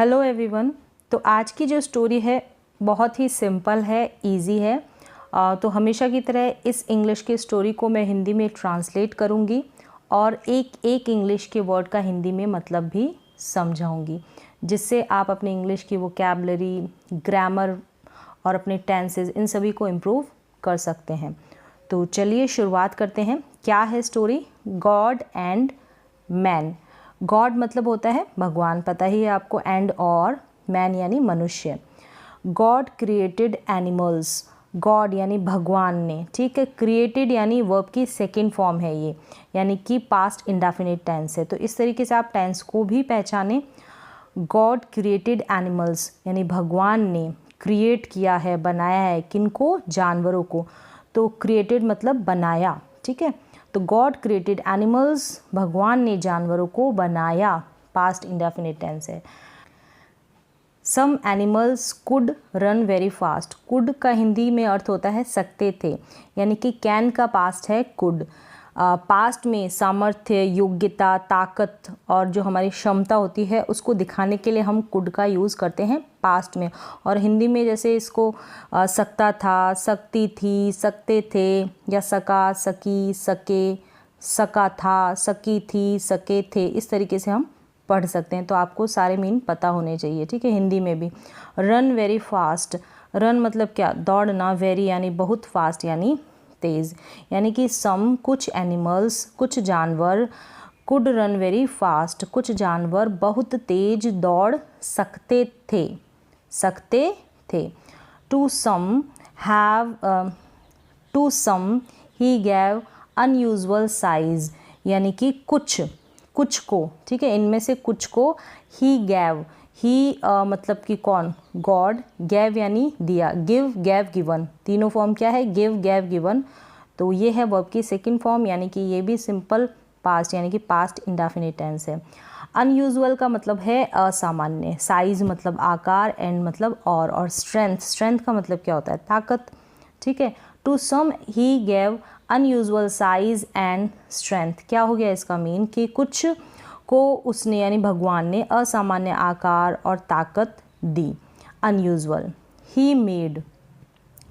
Hello everyone. तो आज की जो स्टोरी है बहुत ही सिंपल है, इजी है। तो हमेशा की तरह इस इंग्लिश की स्टोरी को मैं हिंदी में ट्रांसलेट करूँगी और एक एक इंग्लिश के वर्ड का हिंदी में मतलब भी समझाऊँगी, जिससे आप अपनी इंग्लिश की वोकैबलरी, ग्रामर और अपने टेंसेस इन सभी को इम्प्रूव कर सकते हैं। तो चलिए शुरुआत करते हैं। क्या है story? God and man. God मतलब होता है भगवान, पता ही है आपको, एंड और मैन यानी मनुष्य। God created animals. गॉड यानी भगवान ने, ठीक है। क्रिएटेड यानी वर्ब की सेकेंड फॉर्म है ये, यानी कि पास्ट इंडेफिनिट टेंस है। तो इस तरीके से आप टेंस को भी पहचानें। गॉड क्रिएटेड एनिमल्स यानी भगवान ने क्रिएट किया है, बनाया है, किनको? जानवरों को। तो क्रिएटेड मतलब बनाया, ठीक है। तो गॉड क्रिएटेड एनिमल्स, भगवान ने जानवरों को बनाया, पास्ट इंडेफिनिट टेंस है। Some animals could run very fast. Could का हिंदी में अर्थ होता है सकते थे, यानी कि कैन का पास्ट है कुड। पास्ट में सामर्थ्य, योग्यता, ताकत और जो हमारी क्षमता होती है उसको दिखाने के लिए हम कुड का यूज़ करते हैं पास्ट में। और हिंदी में जैसे इसको सकता था, सकती थी, सकते थे, या सका, सकी, सके, सका था, सकी थी, सके थे, इस तरीके से हम पढ़ सकते हैं। तो आपको सारे मीन पता होने चाहिए, ठीक है, हिंदी में भी। Run very fast. रन मतलब क्या? दौड़ना। वेरी यानी बहुत, फास्ट यानी तेज़। यानी कि सम कुछ एनिमल्स, कुछ जानवर, कुड रन वेरी फास्ट, कुछ जानवर बहुत तेज दौड़ सकते थे, सकते थे। To some have, to some he gave unusual size, यानी कि कुछ को, ठीक है, इनमें से कुछ को ही गैव। ही मतलब कि कौन? गॉड। गैव यानी दिया, गिव, गैव, गिवन, तीनों फॉर्म क्या है? Give, gave, given. तो ये है वर्ब की सेकंड फॉर्म, यानी कि ये भी सिंपल पास्ट यानी कि पास्ट इंडेफिनिट टेंस है। अनयूजुअल का मतलब है असामान्य। साइज मतलब आकार, एंड मतलब और स्ट्रेंथ, स्ट्रेंथ का मतलब क्या होता है? ताकत, ठीक है। To some he gave unusual size and strength. क्या हो गया इसका मीन? कि कुछ को उसने यानी भगवान ने असामान्य आकार और ताकत दी, अनयूजुअल। ही मेड,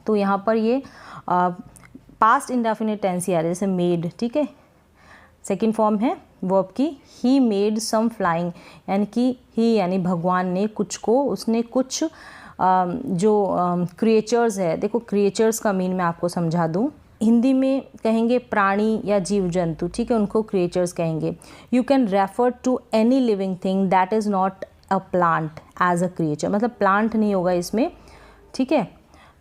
तो यहाँ पर ये पास्ट इंडेफिनिट टेंस ही आ रहा है, जैसे मेड, ठीक है, सेकेंड फॉर्म है वर्ब की। ही मेड सम फ्लाइंग, यानी कि ही यानी भगवान ने कुछ को, उसने कुछ जो क्रिएचर्स है, देखो क्रिएचर्स का मीन मैं आपको समझा दूँ। हिंदी में कहेंगे प्राणी या जीव जंतु, ठीक है, उनको क्रिएचर्स कहेंगे। You can refer to any living thing that is not a plant as a creature, मतलब प्लांट नहीं होगा इसमें, ठीक है।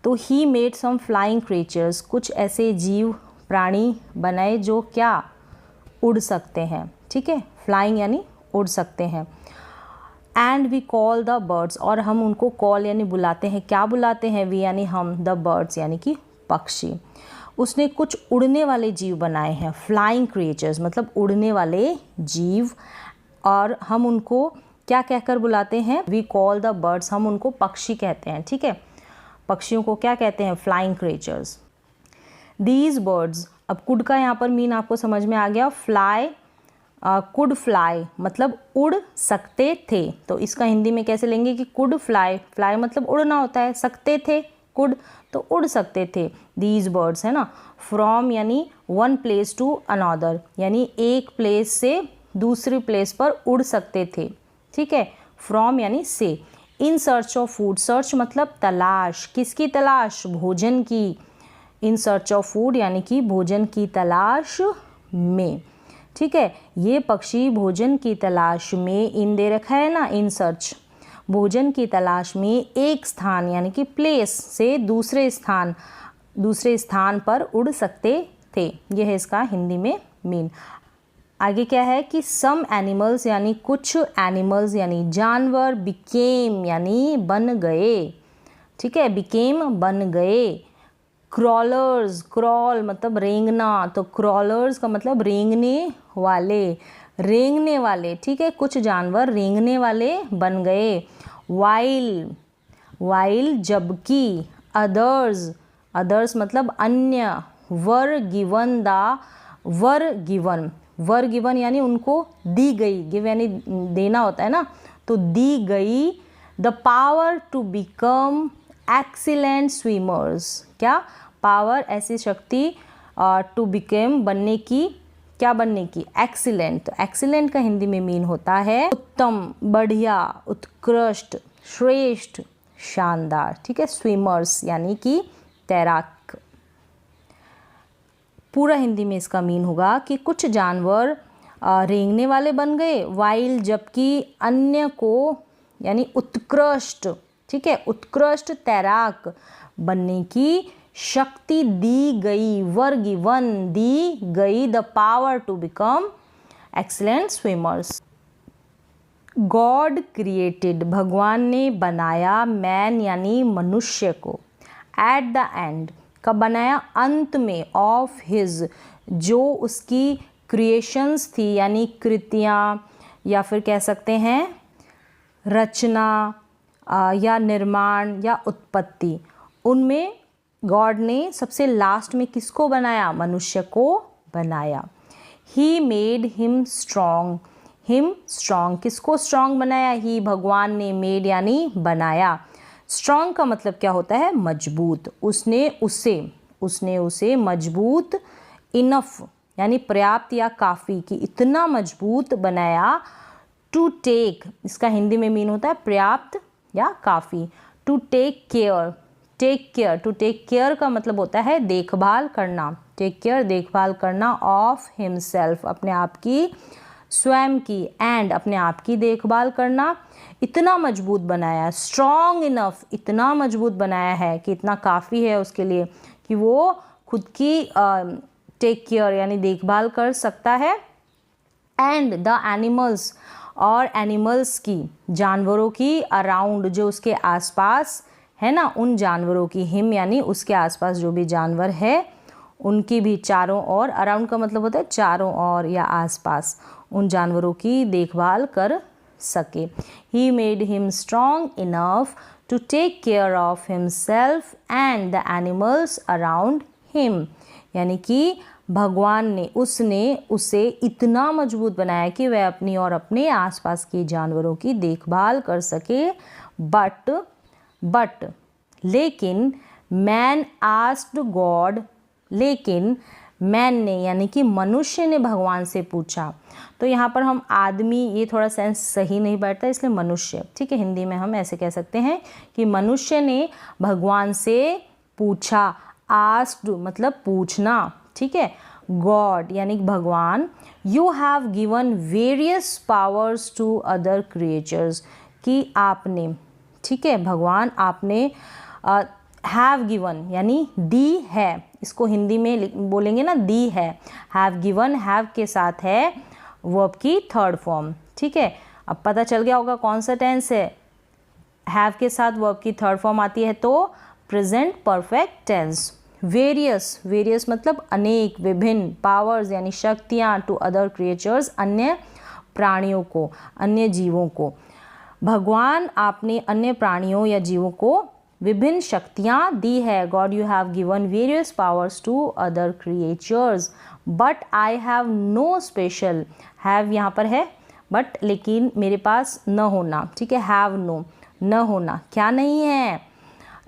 तो he made some flying creatures, कुछ ऐसे जीव प्राणी बनाए जो क्या? उड़ सकते हैं, ठीक है। फ्लाइंग यानी उड़ सकते हैं। And we call the birds, और हम उनको कॉल यानी बुलाते हैं। क्या बुलाते हैं? वी यानी हम, द बर्ड्स यानी कि पक्षी। उसने कुछ उड़ने वाले जीव बनाए हैं, फ्लाइंग क्रिएचर्स मतलब उड़ने वाले जीव, और हम उनको क्या कहकर बुलाते हैं? वी कॉल द बर्ड्स, हम उनको पक्षी कहते हैं, ठीक है। पक्षियों को क्या कहते हैं? Flying creatures. दीज बर्ड्स, अब कुड का यहाँ पर मीन आपको समझ में आ गया। फ्लाई, कुड फ्लाई मतलब उड़ सकते थे। तो इसका हिंदी में कैसे लेंगे कि कुड फ्लाई, फ्लाई मतलब उड़ना होता है, सकते थे, कुड तो उड़ सकते थे। दीज बर्ड्स है ना। फ्रॉम यानी वन प्लेस टू अनदर, यानी एक प्लेस से दूसरी प्लेस पर उड़ सकते थे, ठीक है। फ्रॉम यानी से। In search of food, search मतलब तलाश, किसकी तलाश? भोजन की। इन सर्च ऑफ फूड यानी कि भोजन की तलाश में, ठीक है। ये पक्षी भोजन की तलाश में, इन दे रखा है ना, इन सर्च, भोजन की तलाश में एक स्थान यानी कि प्लेस से दूसरे स्थान पर उड़ सकते थे। यह है इसका हिंदी में मीन। आगे क्या है कि सम एनिमल्स यानी कुछ एनिमल्स यानी जानवर, बिकेम यानी बन गए, ठीक है, बिकेम बन गए। क्रॉलर्स, क्रॉल मतलब रेंगना, तो क्रॉलर्स का मतलब रेंगने वाले, रेंगने वाले, ठीक है, कुछ जानवर रेंगने वाले बन गए। वाइल, वाइल जबकि। अदर्स, अदर्स मतलब अन्य। Were given, the were given, were given यानी उनको दी गई, गिव यानी देना होता है ना, तो दी गई the power to become excellent swimmers. क्या पावर, ऐसी शक्ति, टू बिकम बनने की, क्या बनने की, एक्सीलेंट। तो एक्सीलेंट का हिंदी में मीन होता है उत्तम, बढ़िया, उत्कृष्ट, श्रेष्ठ, शानदार। ठीक है, स्विमर्स यानी कि तैराक। पूरा हिंदी में इसका मीन होगा कि कुछ जानवर रेंगने वाले बन गए, वाइल जबकि अन्य को यानी उत्कृष्ट, ठीक है, उत्कृष्ट तैराक बनने की शक्ति दी गई, वर गिवन, दी गई the power to become excellent swimmers. God created, भगवान ने बनाया, मैन यानी मनुष्य को, एट द एंड, कब बनाया, अंत में, ऑफ हिज, जो उसकी क्रिएशंस थी यानी कृतियाँ, या फिर कह सकते हैं रचना या निर्माण या उत्पत्ति, उनमें गॉड ने सबसे लास्ट में किसको बनाया, मनुष्य को बनाया। ही made him strong, him strong, किसको स्ट्रॉन्ग बनाया, ही भगवान ने, मेड यानी बनाया, स्ट्रॉन्ग का मतलब क्या होता है, मजबूत, उसने उसे मजबूत, इनफ यानी पर्याप्त या काफ़ी, कि इतना मजबूत बनाया, टू टेक, इसका हिंदी में मीन होता है पर्याप्त या काफ़ी, to take care, take care, to take care का मतलब होता है देखभाल करना, टेक केयर देखभाल करना, ऑफ हिमसेल्फ अपने आप की, स्वयं की, एंड अपने आप की देखभाल करना, इतना मजबूत बनाया, स्ट्रॉन्ग इनफ, इतना मजबूत बनाया है कि इतना काफ़ी है उसके लिए कि वो खुद की टेक केयर यानी देखभाल कर सकता है, एंड द एनिमल्स, और एनिमल्स की, जानवरों की, अराउंड जो उसके आसपास है ना, उन जानवरों की, हिम यानी उसके आसपास जो भी जानवर है उनकी भी, चारों ओर, अराउंड का मतलब होता है चारों ओर या आसपास, उन जानवरों की देखभाल कर सके। He made him strong enough to take care of himself and the animals around him, यानी कि भगवान ने, उसने उसे इतना मजबूत बनाया कि वह अपनी और अपने आसपास के जानवरों की देखभाल कर सके। बट लेकिन मैन आस्क्ड गॉड, लेकिन मैन ने यानी कि मनुष्य ने भगवान से पूछा। तो यहाँ पर हम आदमी, ये थोड़ा सेंस सही नहीं बैठता, इसलिए मनुष्य, ठीक है, हिंदी में हम ऐसे कह सकते हैं कि मनुष्य ने भगवान से पूछा, आस्क्ड मतलब पूछना, ठीक है, गॉड यानी भगवान, you have given various powers to other creatures, कि आपने, ठीक है, भगवान आपने हैव गिवन यानी दी है, इसको हिंदी में बोलेंगे ना, दी है, हैव गिवन, हैव के साथ है वर्ब की थर्ड फॉर्म, ठीक है। अब पता चल गया होगा कौन सा टेंस है, हैव के साथ वर्ब की थर्ड फॉर्म आती है तो present perfect tense. Various, various मतलब अनेक, विभिन्न, पावर्स यानी शक्तियाँ, टू अदर क्रिएचर्स अन्य प्राणियों को, अन्य जीवों को, भगवान आपने अन्य प्राणियों या जीवों को विभिन्न शक्तियाँ दी है। God you have given various powers to other creatures, but I have no special, have यहाँ पर है बट, लेकिन मेरे पास न होना, ठीक है, हैव नो, न होना, क्या नहीं है,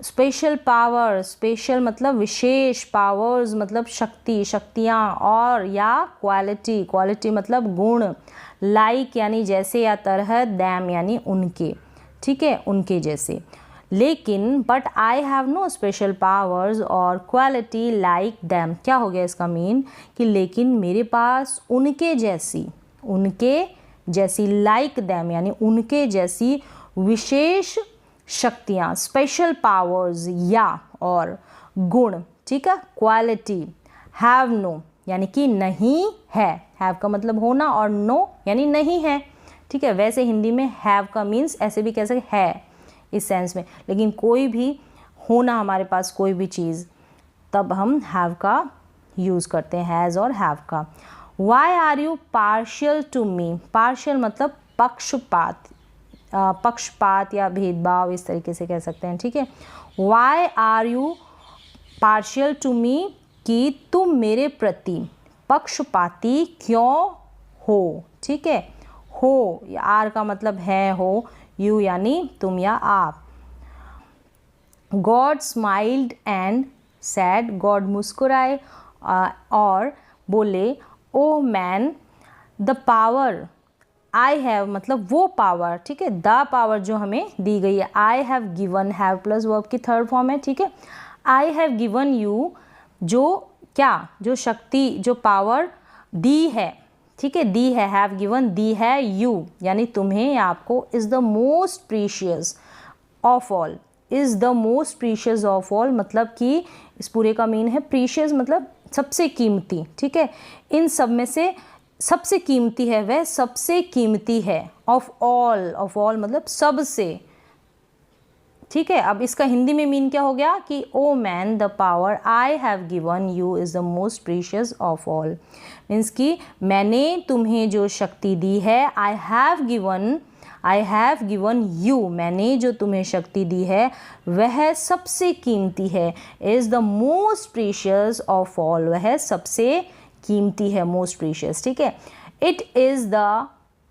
स्पेशल पावर, स्पेशल मतलब विशेष, पावर्स मतलब शक्ति, शक्तियाँ, और या क्वालिटी, क्वालिटी मतलब गुण, लाइक यानी जैसे या तरह, दैम यानी उनके, ठीक है, उनके जैसे, लेकिन but I have no special powers और क्वालिटी लाइक दैम, क्या हो गया इसका मीन कि लेकिन मेरे पास उनके जैसी, उनके जैसी, लाइक दैम यानी उनके जैसी विशेष शक्तियाँ, स्पेशल पावर्स या और गुण, ठीक है, क्वालिटी, हैव नो यानी कि नहीं है, हैव का मतलब होना और नो यानी नहीं है, ठीक है। वैसे हिंदी में हैव का मीन्स ऐसे भी कह सकते है इस सेंस में, लेकिन कोई भी होना हमारे पास कोई भी चीज़, तब हम हैव का यूज़ करते हैं, हैज़ और हैव का। Why are you partial to me, partial मतलब पक्षपात, पक्षपात या भेदभाव इस तरीके से कह सकते हैं, ठीक है। Why are you partial to me, कि तुम मेरे प्रति पक्षपाती क्यों हो, ठीक है, हो, आर का मतलब है हो, यू यानी तुम या आप। God smiled and sad, God मुस्कुराए और बोले, oh man the power I have, मतलब वो पावर, ठीक है, द पावर जो हमें दी गई है। I have given, have plus verb की थर्ड फॉर्म है, ठीक है। आई हैव गिवन यू, जो क्या, जो शक्ति, जो पावर दी है, ठीक है, दी है, हैव गिवन, दी है यू यानी तुम्हें या आपको, is the most precious of all, is the most precious of all मतलब कि इस पूरे का मीन है प्रीशियस मतलब सबसे कीमती, ठीक है, इन सब में से सबसे कीमती है, वह सबसे कीमती है, ऑफ ऑल मतलब सबसे, ठीक है। अब इसका हिंदी में मीन क्या हो गया कि oh man the power I have given you is the most precious of all, means कि मैंने तुम्हें जो शक्ति दी है, आई हैव गिवन यू, मैंने जो तुम्हें शक्ति दी है वह सबसे कीमती है, is the most precious of all, वह सबसे कीमती है, मोस्ट प्रीशियस, ठीक है। It is the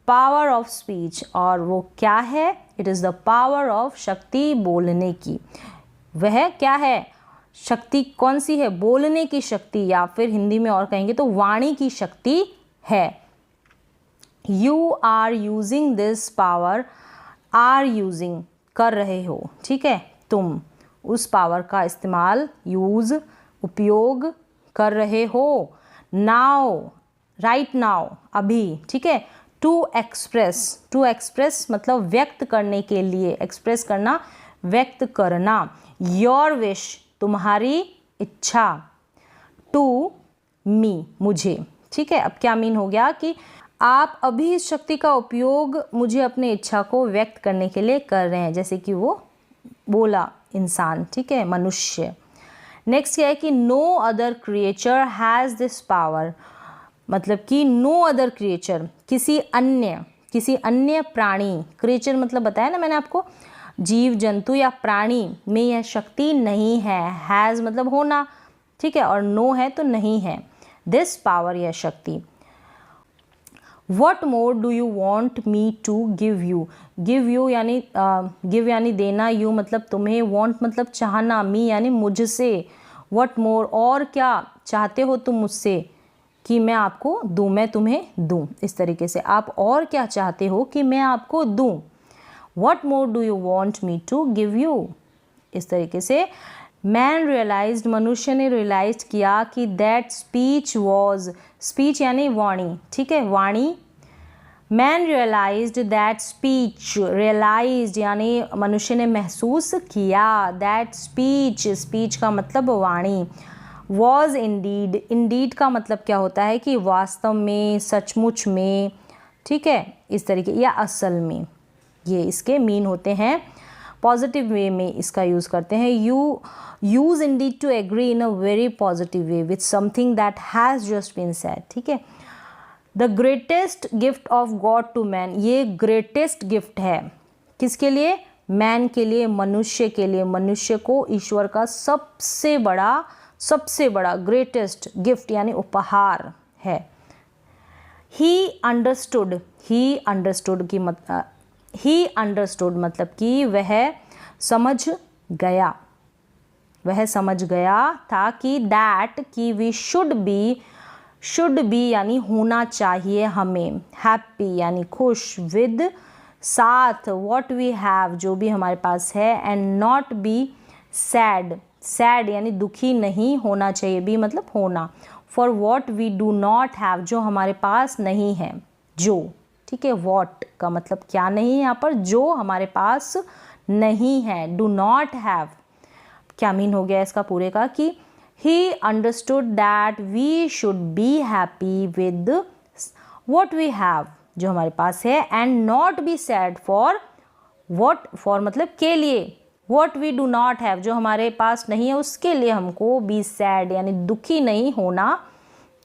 power of speech, और वो क्या है, it is the power of, शक्ति बोलने की, वह क्या है, शक्ति कौन सी है, बोलने की शक्ति, या फिर हिंदी में और कहेंगे तो वाणी की शक्ति है। You are using this power, are using कर रहे हो, ठीक है, तुम उस पावर का इस्तेमाल, यूज़ उपयोग कर रहे हो। नाउ, राइट नाउ अभी, ठीक है। टू एक्सप्रेस मतलब व्यक्त करने के लिए, एक्सप्रेस करना, व्यक्त करना। योर विश तुम्हारी इच्छा, टू मी मुझे, ठीक है। अब क्या मीन हो गया कि आप अभी इस शक्ति का उपयोग मुझे अपनी इच्छा को व्यक्त करने के लिए कर रहे हैं, जैसे कि वो बोला इंसान, ठीक है, मनुष्य। नेक्स्ट क्या है कि no other creature has this power, मतलब कि नो अदर क्रिएचर, किसी अन्य प्राणी, क्रिएचर मतलब बताया ना मैंने आपको, जीव जंतु या प्राणी में यह शक्ति नहीं है, हैज़ मतलब होना, ठीक है, और नो है तो नहीं है, दिस पावर यह शक्ति। What more do you want me to give you? Give you यानी give यानी देना, you मतलब तुम्हें, want मतलब चाहना, me यानी मुझसे, what more और क्या चाहते हो तुम मुझसे कि मैं आपको दूँ, मैं तुम्हें दूँ, इस तरीके से आप और क्या चाहते हो कि मैं आपको दूँ। What more do you want me to give you? इस तरीके से मैन रियलाइज्ड, मनुष्य ने रियलाइज किया कि दैट स्पीच वॉज, स्पीच यानी वाणी, ठीक है, वाणी। Man realised that speech, realised यानी मनुष्य ने महसूस किया, दैट स्पीच का मतलब वाणी, वॉज इंडीड का मतलब क्या होता है कि वास्तव में, सचमुच में, ठीक है, इस तरीके, या असल में, ये इसके मीन होते हैं। पॉजिटिव वे में इसका यूज़ करते हैं। You use indeed to agree in a very positive way with something that has just been said, ठीक है। The greatest gift of God to man, ये ग्रेटेस्ट गिफ्ट है किसके लिए, मैन के लिए, मनुष्य के लिए, मनुष्य को ईश्वर का सबसे बड़ा ग्रेटेस्ट गिफ्ट यानी उपहार है। ही अंडरस्टूड मतलब कि वह समझ गया था कि दैट कि वी शुड बी यानी होना चाहिए हमें, हैप्पी यानी खुश, विद साथ, व्हाट वी हैव जो भी हमारे पास है, एंड नॉट बी सैड यानी दुखी नहीं होना चाहिए, बी मतलब होना, for what we do not have जो हमारे पास नहीं है, जो, ठीक है, व्हाट का मतलब क्या नहीं है यहाँ पर, जो हमारे पास नहीं है, डू नॉट हैव क्या मीन हो गया इसका पूरे का कि he understood that we should be happy with what we have जो हमारे पास है, and not be sad for for मतलब के लिए, what we do not have जो हमारे पास नहीं है उसके लिए हमको बी सैड यानी दुखी नहीं होना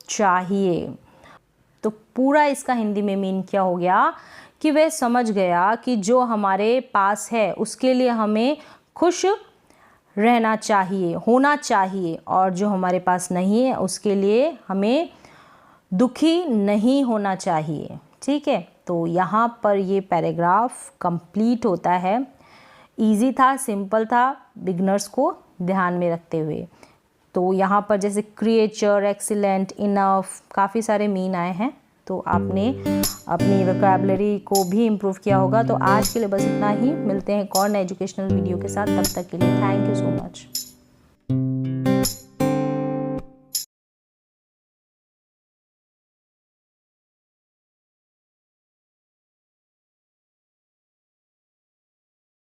चाहिए। तो पूरा इसका हिंदी में मीन क्या हो गया कि वह समझ गया कि जो हमारे पास है उसके लिए हमें खुश रहना चाहिए, होना चाहिए, और जो हमारे पास नहीं है उसके लिए हमें दुखी नहीं होना चाहिए, ठीक है। तो यहाँ पर ये पैराग्राफ कंप्लीट होता है। इजी था, सिंपल था, बिगनर्स को ध्यान में रखते हुए। तो यहाँ पर जैसे क्रिएचर, एक्सीलेंट, इनफ, काफ़ी सारे मीन आए हैं। तो आपने अपनी वोकैबुलरी को भी इम्प्रूव किया होगा। तो आज के लिए बस इतना ही, मिलते हैं एक और नए एजुकेशनल वीडियो के साथ। तब तक के लिए थैंक यू सो मच।